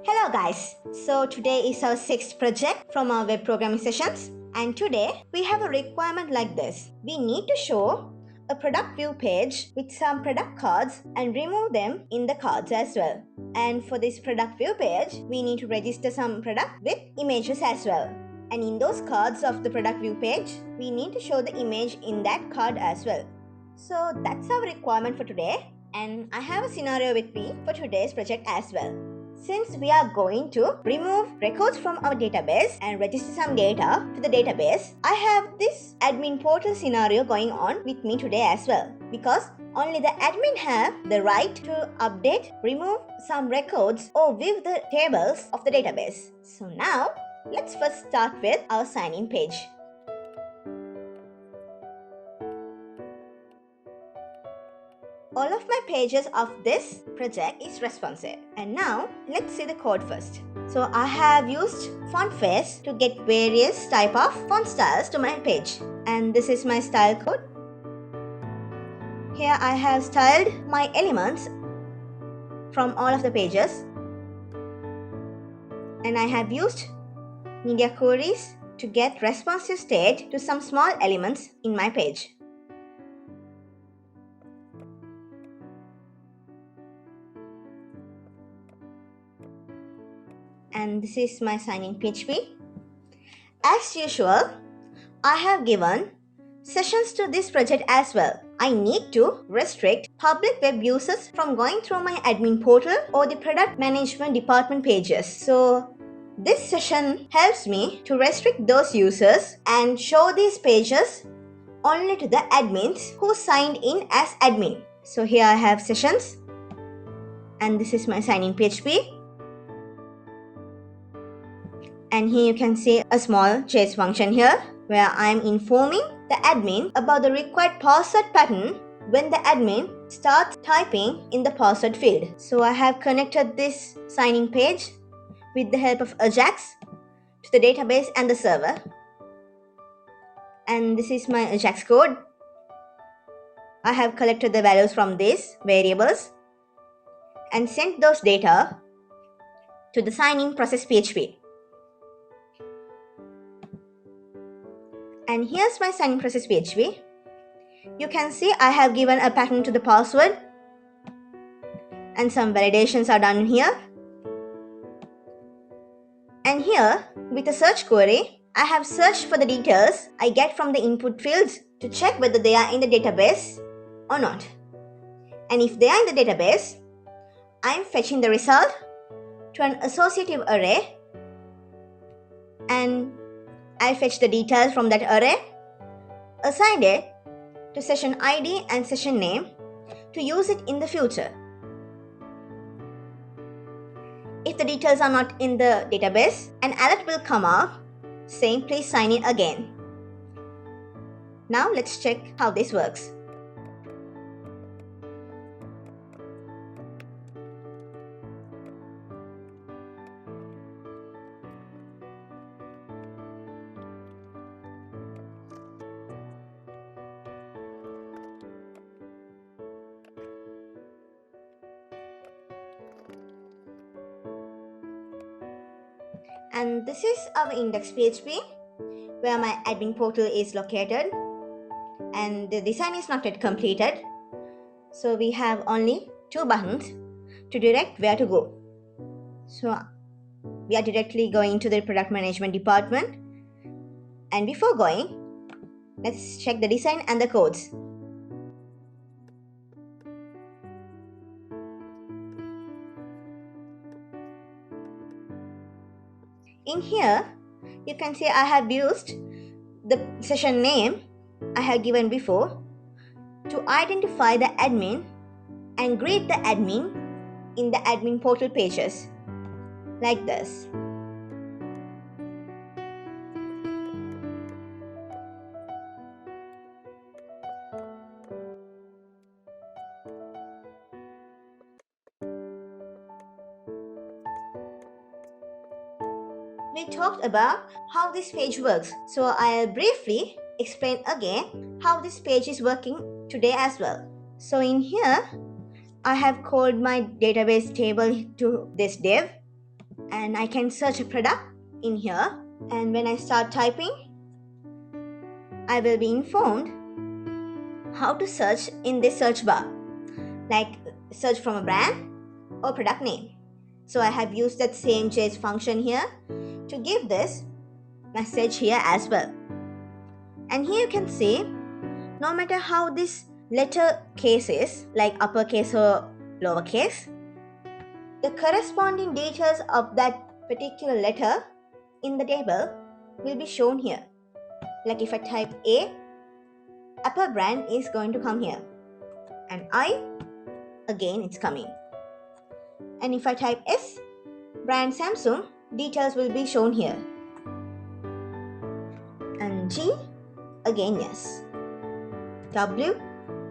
Hello guys, so today is our sixth project from our web programming sessions, and today we have a requirement like this. We need to show a product view page with some product cards and remove them in the cards as well. And for this product view page, we need to register some product with images as well. And in those cards of the product view page, we need to show the image in that card as well. So that's our requirement for today, and I have a scenario with me for today's project as well. Since we are going to remove records from our database and register some data to the database, I have this admin portal scenario going on with me today as well, because only the admin have the right to update, remove some records or view the tables of the database. So now let's first start with our sign-in page. All of my pages of this project is responsive. And now let's see the code first. So I have used FontFace to get various type of font styles to my page. And this is my style code. Here I have styled my elements from all of the pages. And I have used media queries to get responsive state to some small elements in my page. And this is my sign-in PHP. As usual, I have given sessions to this project as well. I need to restrict public web users from going through my admin portal or the product management department pages. So this session helps me to restrict those users and show these pages only to the admins who signed in as admin. So here I have sessions, and this is my sign-in PHP. And here you can see a small chase function here where I am informing the admin about the required password pattern when the admin starts typing in the password field. So I have connected this sign-in page with the help of Ajax to the database and the server. And this is my Ajax code. I have collected the values from these variables and sent those data to the sign-in process PHP. And here's my sign-in process PHP. You can see I have given a pattern to the password and some validations are done here. And here, with a search query, I have searched for the details I get from the input fields to check whether they are in the database or not. And if they are in the database, I'm fetching the result to an associative array, and I fetch the details from that array, assigned it to session ID and session name to use it in the future. If the details are not in the database, an alert will come up saying please sign in again. Now let's check how this works. And this is our index PHP where my admin portal is located, and the design is not yet completed. So we have only two buttons to direct where to go. So we are directly going to the product management department, and before going, let's check the design and the codes. In here, you can see I have used the session name I have given before to identify the admin and greet the admin in the admin portal pages, like this. We talked about how this page works, so I'll briefly explain again how this page is working today as well. So in here, I have called my database table to this div, and I can search a product in here, and when I start typing, I will be informed how to search in this search bar, like search from a brand or product name. So I have used that same JS function here to give this message here as well. And here you can see, no matter how this letter case is, like uppercase or lowercase, the corresponding details of that particular letter in the table will be shown here. Like if I type A, Apple brand is going to come here, and I, again it's coming. And if I type S, brand Samsung, details will be shown here. And G, again yes. W,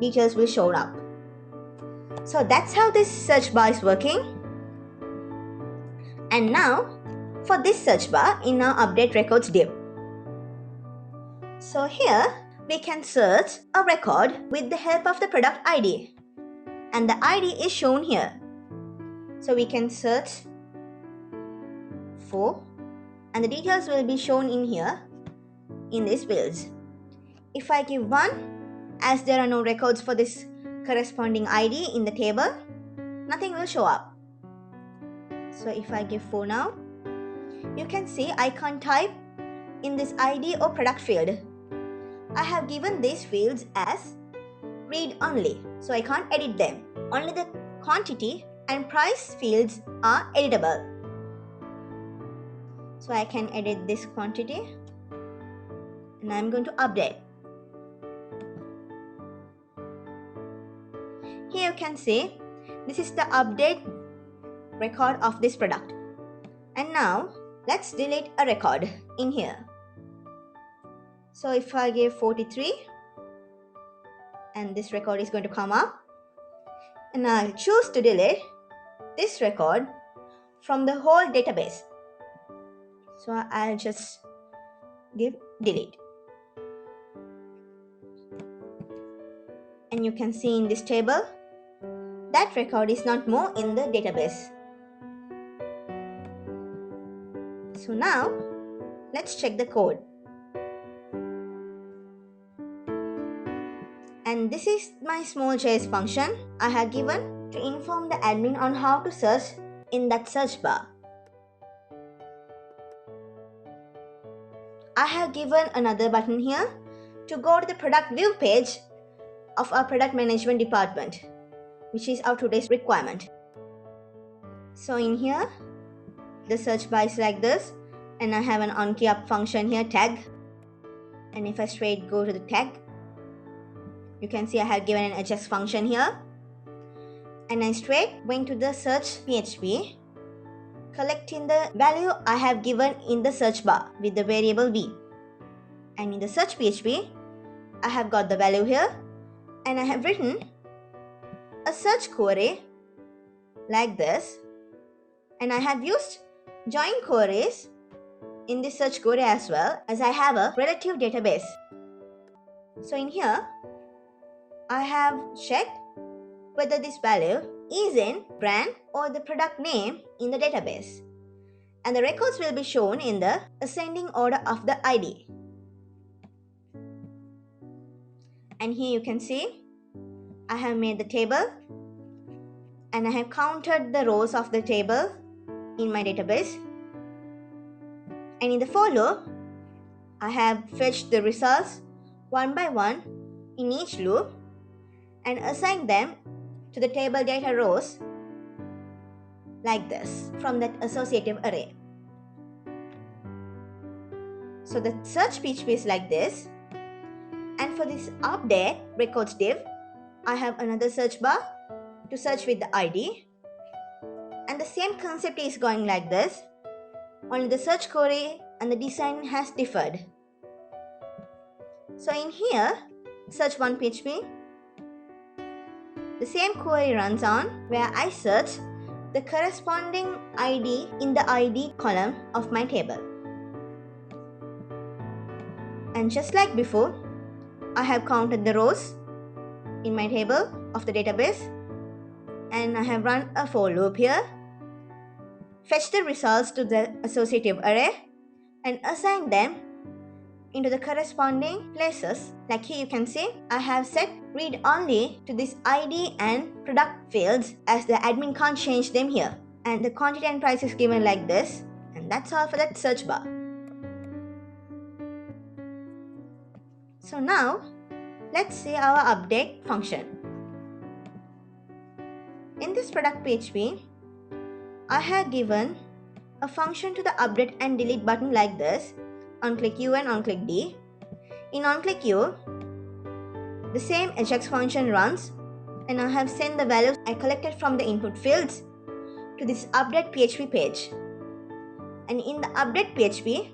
details will show up. So that's how this search bar is working. And now for this search bar in our update records div. So here we can search a record with the help of the product ID, and the ID is shown here. So we can search for, and the details will be shown in here in these fields. If I give 1, as there are no records for this corresponding ID in the table, nothing will show up. So if I give 4 now, you can see I can't type in this ID or product field. I have given these fields as read only, so I can't edit them. Only the quantity and price fields are editable. So I can edit this quantity, and I'm going to update. Here you can see this is the update record of this product. And now let's delete a record in here. So if I give 43, and this record is going to come up, and I'll choose to delete this record from the whole database. So I'll just give delete. And you can see in this table, that record is not more in the database. So now let's check the code. And this is my small JS function I have given to inform the admin on how to search in that search bar. I have given another button here to go to the product view page of our product management department, which is our today's requirement. So in here, the search bar is like this, and I have an onKey up function here, tag. And if I straight go to the tag, you can see I have given an adjust function here, and I straight went to the search PHP, collecting the value I have given in the search bar with the variable v. And in the search PHP, I have got the value here, and I have written a search query like this, and I have used join queries in this search query as well, as I have a relative database. So in here, I have checked whether this value is in brand or the product name in the database, and the records will be shown in the ascending order of the ID. And here you can see I have made the table, and I have counted the rows of the table in my database, and in the for loop I have fetched the results one by one in each loop and assigned them to the table data rows like this from that associative array. So the search PHP is like this, and for this update records div, I have another search bar to search with the ID, and the same concept is going like this, only the search query and the design has differed. So in here, search one PHP, the same query runs on where I search the corresponding ID in the ID column of my table. And just like before, I have counted the rows in my table of the database, and I have run a for loop here, fetch the results to the associative array and assign them into the corresponding places. Like here you can see I have set read only to this ID and product fields, as the admin can't change them here. And the quantity and price is given like this, and that's all for that search bar. So now let's see our update function. In this product PHP, I have given a function to the update and delete button like this, on click U and on click D. In on click U, the same Ajax function runs, and I have sent the values I collected from the input fields to this update PHP page. And in the update PHP,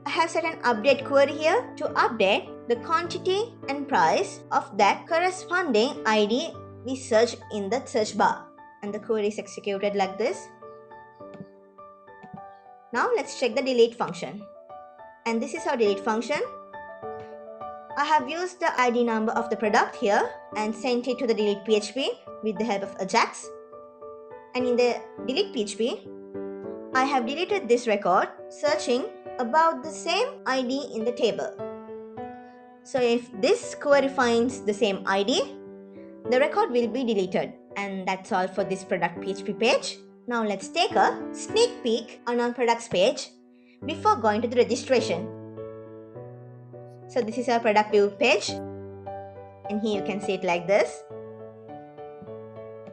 I have set an update query here to update the quantity and price of that corresponding ID we searched in the search bar. And the query is executed like this. Now let's check the delete function. And this is our delete function. I have used the ID number of the product here and sent it to the delete PHP with the help of Ajax. And in the delete PHP, I have deleted this record searching about the same ID in the table. So if this query finds the same ID, the record will be deleted. And that's all for this product PHP page. Now let's take a sneak peek on our products page before going to the registration. So this is our product view page, and here you can see it like this.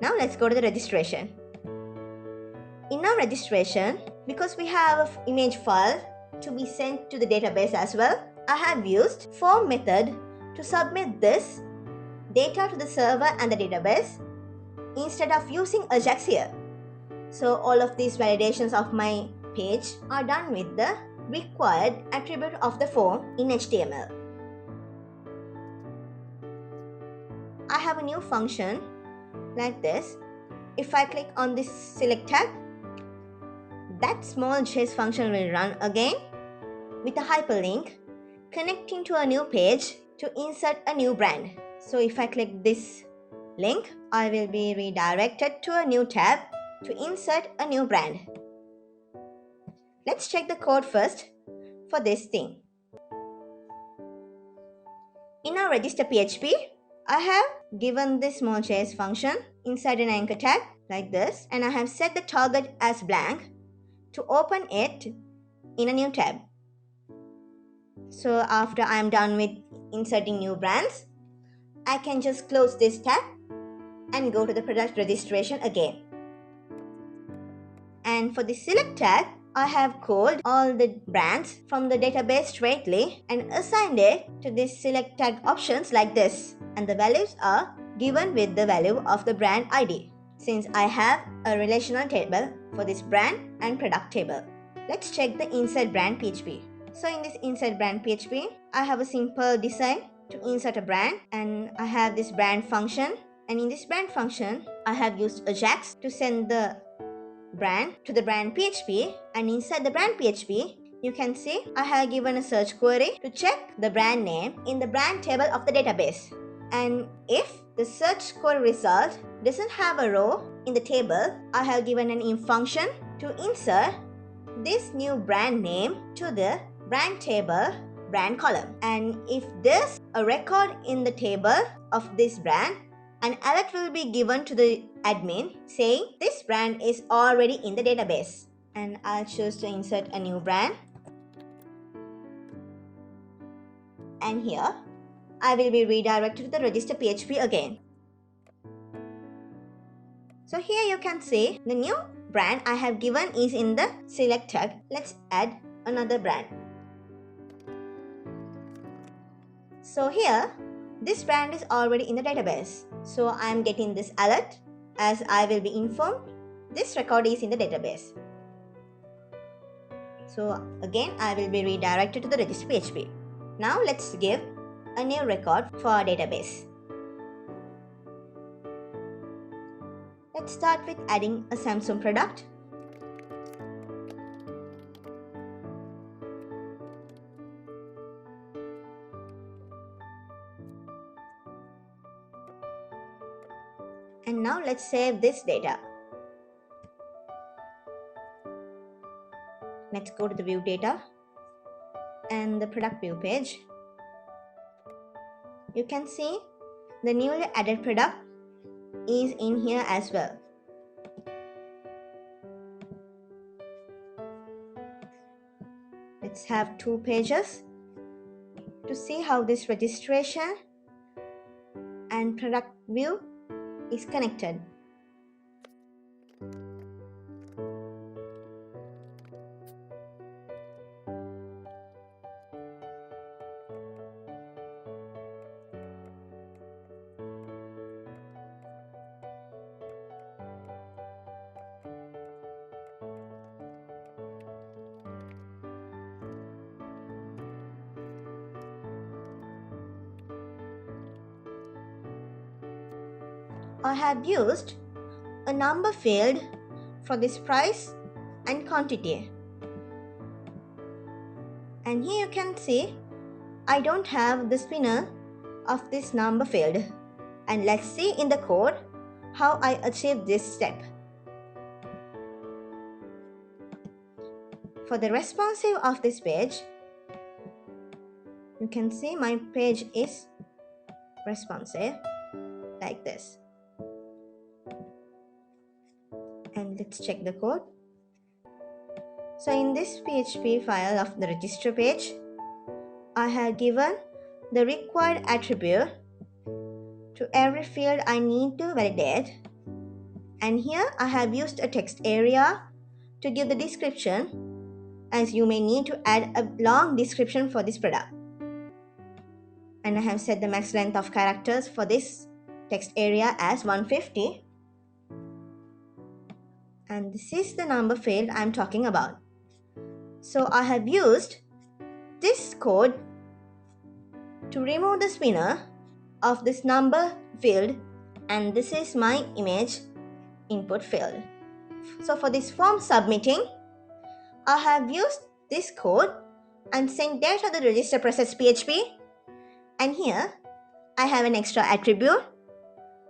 Now let's go to the registration. In our registration, because we have an image file to be sent to the database as well, I have used form method to submit this data to the server and the database instead of using Ajax here. So all of these validations of my page are done with the required attribute of the form in HTML. I have a new function like this. If I click on this select tag, that small JS function will run again with a hyperlink connecting to a new page to insert a new brand. So if I click this link, I will be redirected to a new tab to insert a new brand. Let's check the code first for this thing. In our register PHP, I have given this small JS function inside an anchor tag like this, and I have set the target as blank to open it in a new tab. So after I am done with inserting new brands, I can just close this tab and go to the product registration again. And for the select tag, I have called all the brands from the database straightly and assigned it to this select tag options like this. And the values are given with the value of the brand ID, since I have a relational table for this brand and product table. Let's check the insert brand PHP. So in this insert brand PHP, I have a simple design to insert a brand, and I have this brand function. And in this brand function, I have used Ajax to send the brand to the brand PHP, and inside the brand PHP, you can see I have given a search query to check the brand name in the brand table of the database. And if the search query result doesn't have a row in the table, I have given an if function to insert this new brand name to the brand table brand column. And if there's a record in the table of this brand, an alert will be given to the admin saying this brand is already in the database. And I'll choose to insert a new brand. And here, I will be redirected to the register PHP again. So here you can see the new brand I have given is in the select tag. Let's add another brand. So here, this brand is already in the database. So I am getting this alert as I will be informed this record is in the database. So again, I will be redirected to the register PHP. Now let's give a new record for our database. Let's start with adding a Samsung product. And now let's save this data. Let's go to the view data and the product view page. You can see the newly added product is in here as well. Let's have 2 pages to see how this registration and product view is connected. I have used a number field for this price and quantity. And here you can see I don't have the spinner of this number field. And let's see in the code how I achieve this step. For the responsive of this page, you can see my page is responsive like this. And let's check the code. So in this PHP file of the register page, I have given the required attribute to every field I need to validate. And here I have used a text area to give the description, as you may need to add a long description for this product. And I have set the max length of characters for this text area as 150. And this is the number field I'm talking about. So I have used this code to remove the spinner of this number field, and this is my image input field. So for this form submitting, I have used this code and sent data to the register process PHP, and here I have an extra attribute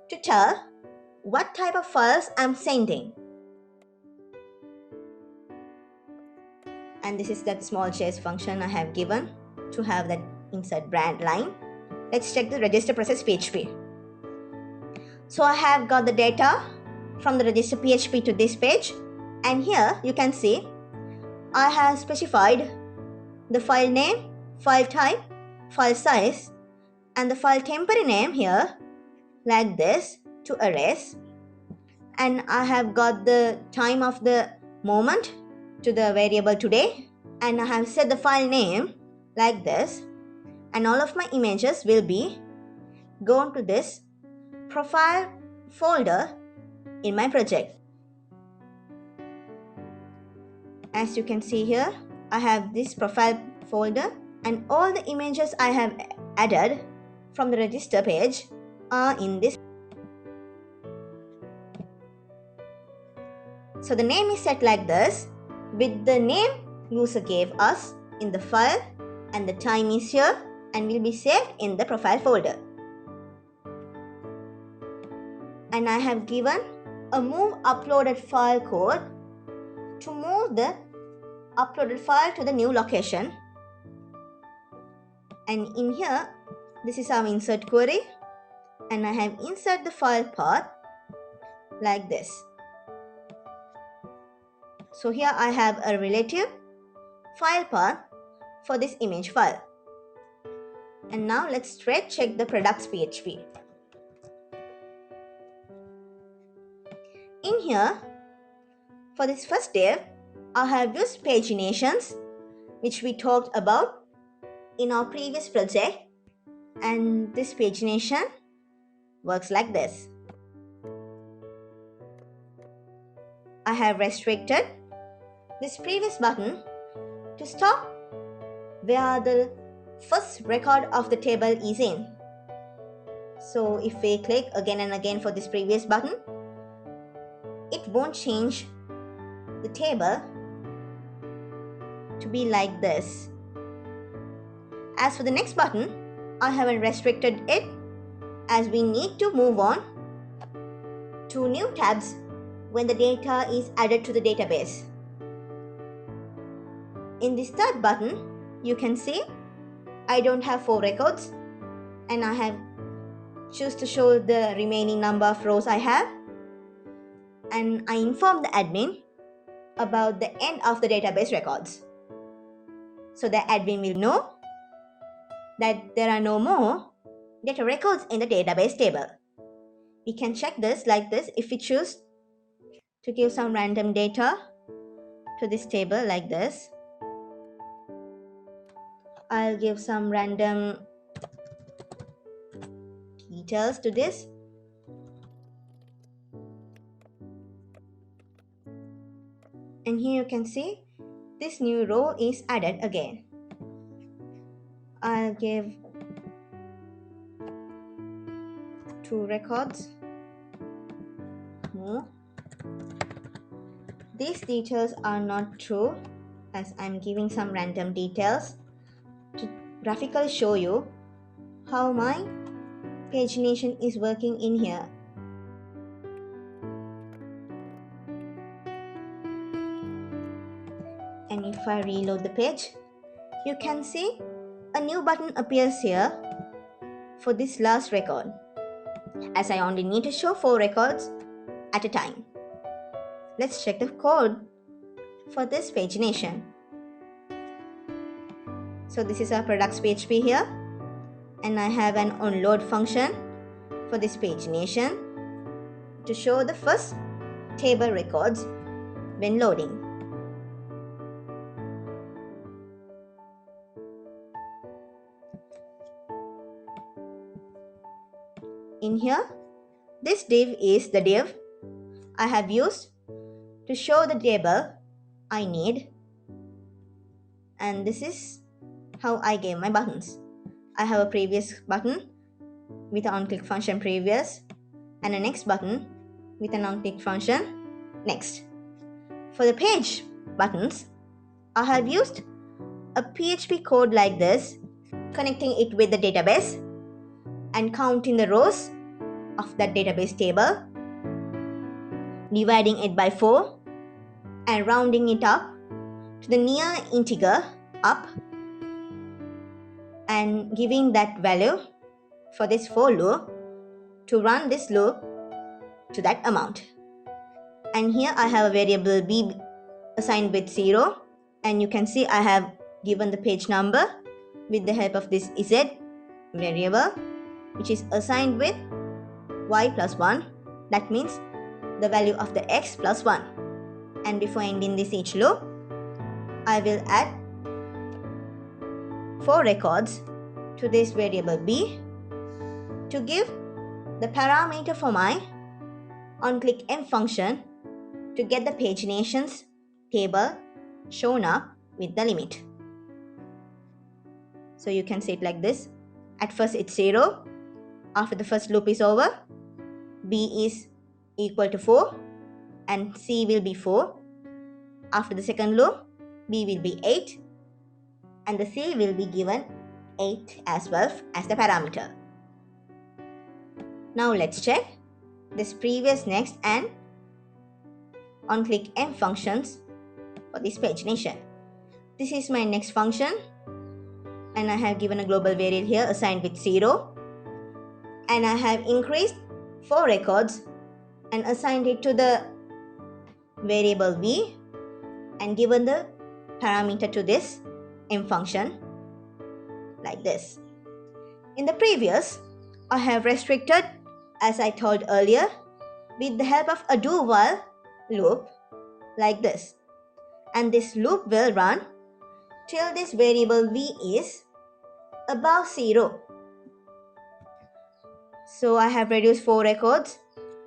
to tell what type of files I'm sending. And this is that small chase function I have given to have that insert brand line. Let's check the register process PHP. So I have got the data from the register PHP to this page, and here you can see I have specified the file name, file type, file size, and the file temporary name here like this to erase. And I have got the time of the moment to the variable today, and I have set the file name like this, and all of my images will be gone to this profile folder in my project. As you can see here, I have this profile folder, and all the images I have added from the register page are in this. So the name is set like this with the name user gave us in the file, and the time is here and will be saved in the profile folder. And I have given a move uploaded file code to move the uploaded file to the new location. And in here, this is our insert query, and I have insert the file path like this. So here I have a relative file path for this image file. And now let's straight check the products PHP. In here, for this first div, I have used paginations, which we talked about in our previous project, and this pagination works like this. I have restricted this previous button to stop where the first record of the table is in. So if we click again and again for this previous button, it won't change the table to be like this. As for the next button, I haven't restricted it, as we need to move on to new tabs when the data is added to the database. In this third button, you can see I don't have 4 records and I have choose to show the remaining number of rows I have, and I inform the admin about the end of the database records. So the admin will know that there are no more data records in the database table. We can check this like this if we choose to give some random data to this table like this. I'll give some random details to this. And here you can see this new row is added again. I'll give 2 records more. These details are not true as I'm giving some random details to graphically show you how my pagination is working in here. And if I reload the page, you can see a new button appears here for this last record, as I only need to show 4 records at a time. Let's check the code for this pagination. So this is our products PHP here, and I have an onload function for this pagination to show the first table records when loading. In here, this div is the div I have used to show the table I need, and this is how I gave my buttons. I have a previous button with an onClick function previous and a next button with an onClick function next. For the page buttons, I have used a PHP code like this, connecting it with the database and counting the rows of that database table, dividing it by 4 and rounding it up to the near integer up and giving that value for this for loop to run this loop to that amount. And here I have a variable b assigned with 0, and you can see I have given the page number with the help of this z variable, which is assigned with y plus 1. That means the value of the x plus 1. And before ending this each loop, I will add 4 records to this variable b to give the parameter for my onClick m function to get the paginations table shown up with the limit. So you can see it like this. At first it's 0. After the first loop is over, b is equal to 4 and c will be 4. After the second loop, b will be 8 and the c will be given 8 as well as the parameter. Now let's check this previous, next and onClick m functions for this pagination. This is my next function, and I have given a global variable here assigned with 0, and I have increased 4 records and assigned it to the variable v and given the parameter to this m function like this. In the previous, I have restricted, as I told earlier, with the help of a do while loop like this, and this loop will run till this variable v is above 0. So I have reduced 4 records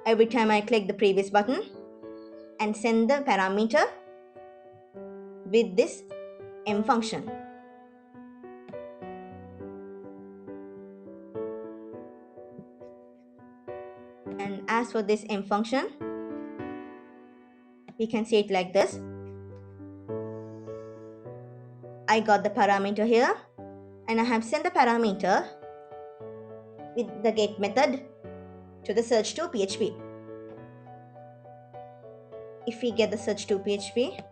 every time I click the previous button and send the parameter with this m function. And as for this m function, we can see it like this. I got the parameter here and I have sent the parameter with the get method to the search to PHP. If we get the search to PHP,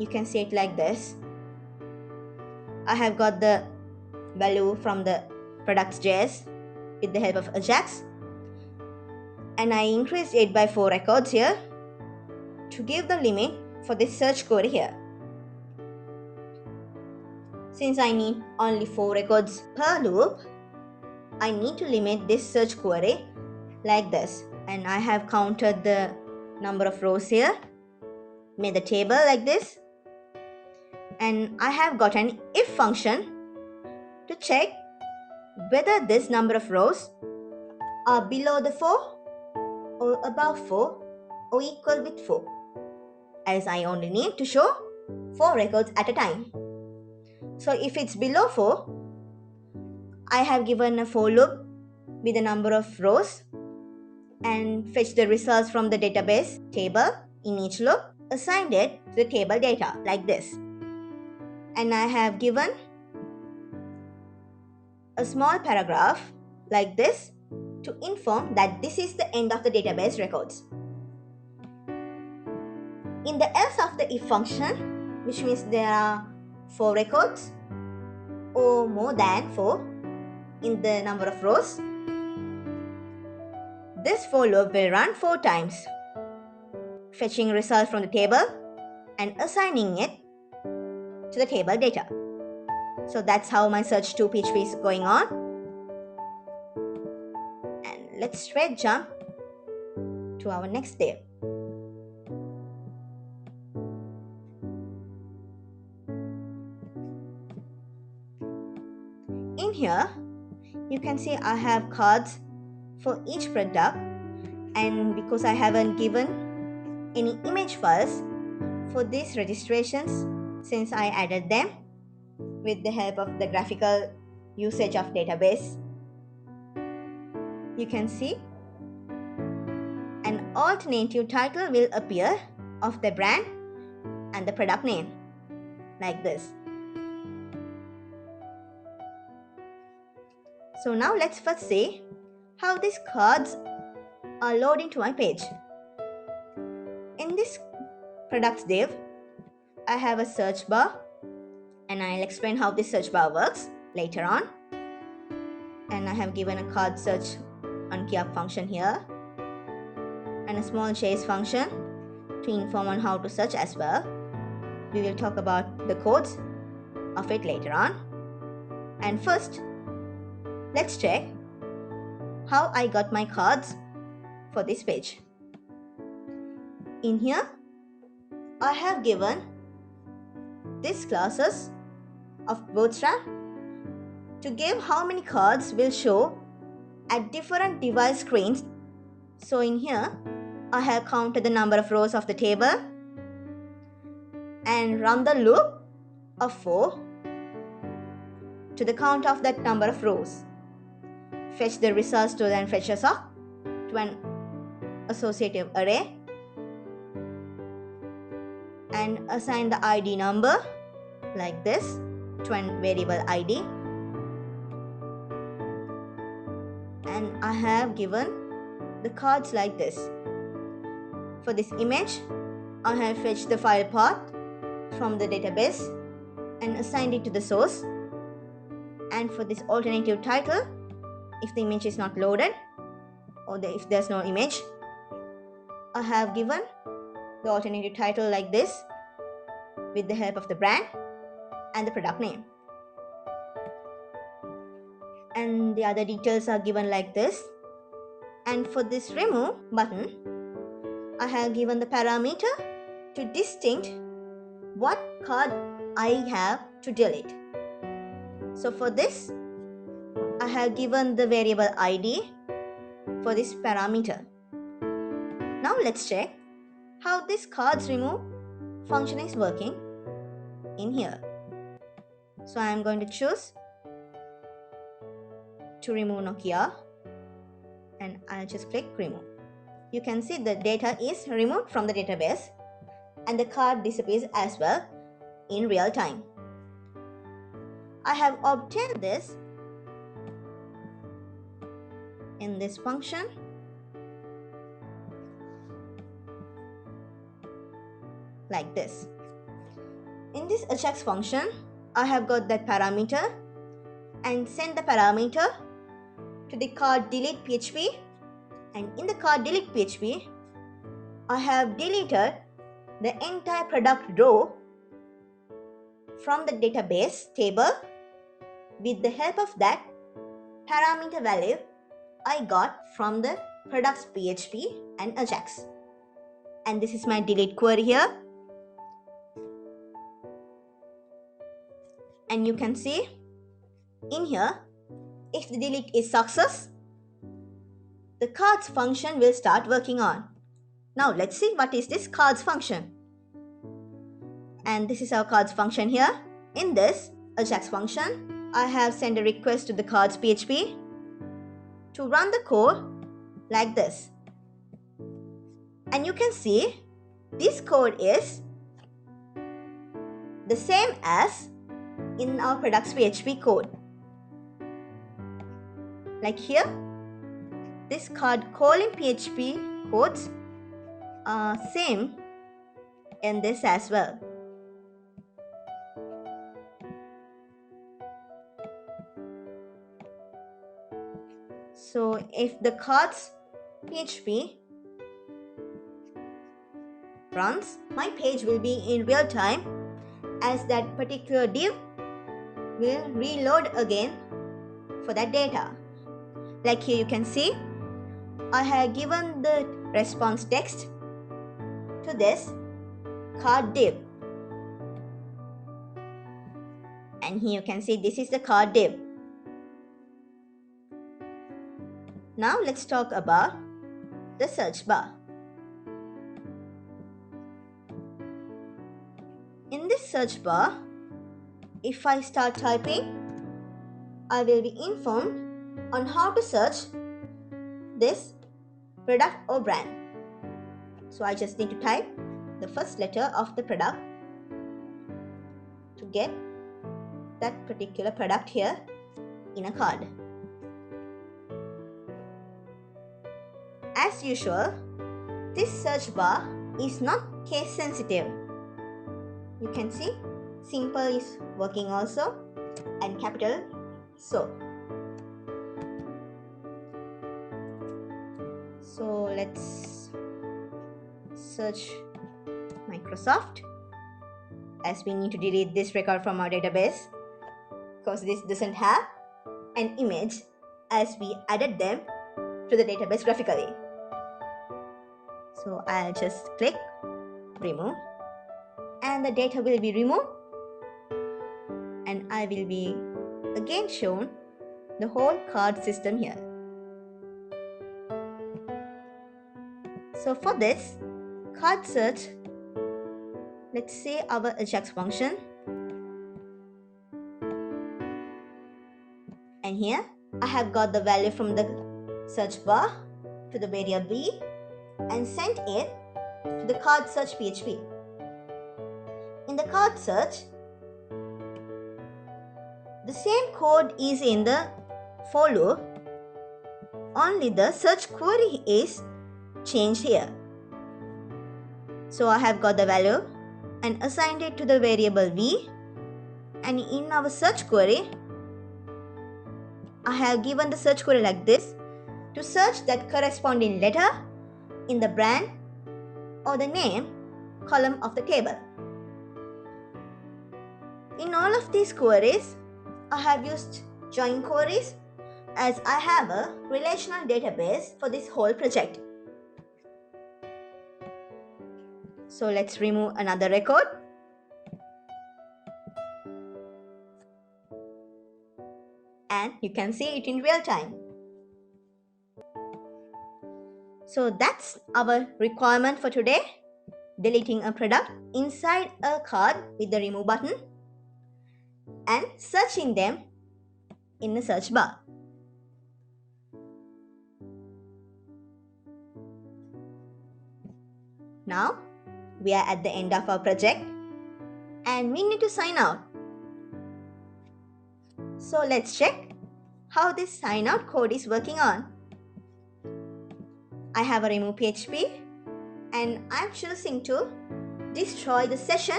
you can see it like this. I have got the value from the products.js with the help of Ajax, and I increased it by 4 records here to give the limit for this search query here. Since I need only 4 records per loop, I need to limit this search query like this, and I have counted the number of rows here, made the table like this, and I have got an if function to check whether this number of rows are below the 4 or above 4 or equal with 4, as I only need to show 4 records at a time. So if it's below 4, I have given a for loop with the number of rows and fetch the results from the database table in each loop, assigned it to the table data like this. And I have given a small paragraph like this to inform that this is the end of the database records. In the else of the if function, which means there are 4 records or more than 4 in the number of rows, this for loop will run 4 times, fetching results from the table and assigning it to the table data. So that's how my search 2 PHP is going on. And let's straight jump to our next step. In here, you can see I have cards for each product, and because I haven't given any image files for these registrations, since I added them with the help of the graphical usage of database, you can see an alternative title will appear of the brand and the product name like this. So now let's first see how these cards are loading to my page. In this products div, I have a search bar, and I'll explain how this search bar works later on. And I have given a card search on keyup function here, and a small chase function to inform on how to search as well. We will talk about the codes of it later on. And first, let's check how I got my cards for this page. In here, I have given these classes of Bootstrap to give how many cards will show at different device screens. So in here, I have counted the number of rows of the table and run the loop of 4 to the count of that number of rows. Fetch the results to then fetch us up to an associative array and assign the ID number like this to an variable ID. And I have given the cards like this. For this image, I have fetched the file path from the database and assigned it to the source. And for this alternative title, if the image is not loaded or if there's no image, I have given the alternative title like this with the help of the brand and the product name. And the other details are given like this. And for this remove button, I have given the parameter to distinct what card I have to delete. So for this, I have given the variable ID for this parameter. Now let's check how this cards remove function is working in here. So I am going to choose to remove Nokia, and I'll just click remove. You can see the data is removed from the database and the card disappears as well in real time. I have obtained this in this function like this. In this Ajax function, I have got that parameter and send the parameter to the card delete PHP, and in the card delete PHP, I have deleted the entire product row from the database table with the help of that parameter value I got from the products PHP and Ajax. And this is my delete query here. And you can see in here, if the delete is success, the cards function will start working on. Now let's see what is this cards function. And this is our cards function here. In this Ajax function, I have sent a request to the cards PHP to run the code like this. And you can see this code is the same as in our products PHP code. Like here, this card calling PHP codes are same in this as well. So if the cards PHP runs, my page will be in real time, as that particular div will reload again for that data. Like here you can see, I have given the response text to this card div. And here you can see this is the card div. Now let's talk about the search bar. In this search bar, if I start typing, I will be informed on how to search this product or brand. So I just need to type the first letter of the product to get that particular product here in a card. As usual, this search bar is not case sensitive. You can see simple is working also, and capital so. So let's search Microsoft, as we need to delete this record from our database because this doesn't have an image as we added them to the database graphically. So I'll just click remove, and the data will be removed, and I will be again shown the whole card system here. So for this card search, let's say our Ajax function, and here I have got the value from the search bar to the variable B and sent it to the card search PHP. In the card search, the same code is in the for loop, only the search query is changed here. So I have got the value and assigned it to the variable V, and in our search query, I have given the search query like this to search that corresponding letter in the brand or the name column of the table. In all of these queries, I have used join queries, as I have a relational database for this whole project. So let's remove another record. And you can see it in real time. So that's our requirement for today. Deleting a product inside a card with the remove button and searching them in the search bar. Now we are at the end of our project and we need to sign out. So let's check how this sign out code is working on. I have a remove PHP and I'm choosing to destroy the session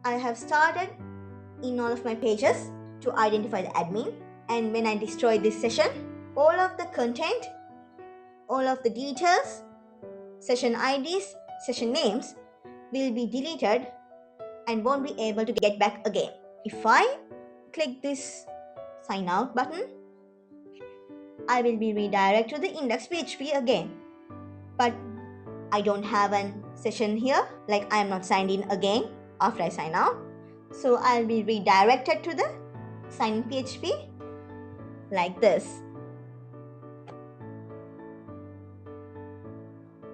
I have started in all of my pages to identify the admin, and when I destroy this session, all of the content, all of the details, session IDs, session names will be deleted and won't be able to get back again. If I click this sign out button, I will be redirected to the index.php again. But I don't have a session here, like I am not signed in again after I sign out. So I'll be redirected to the sign in PHP like this.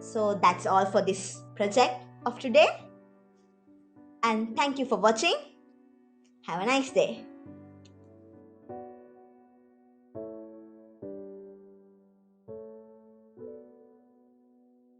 So that's all for this project of today. And thank you for watching. Have a nice day.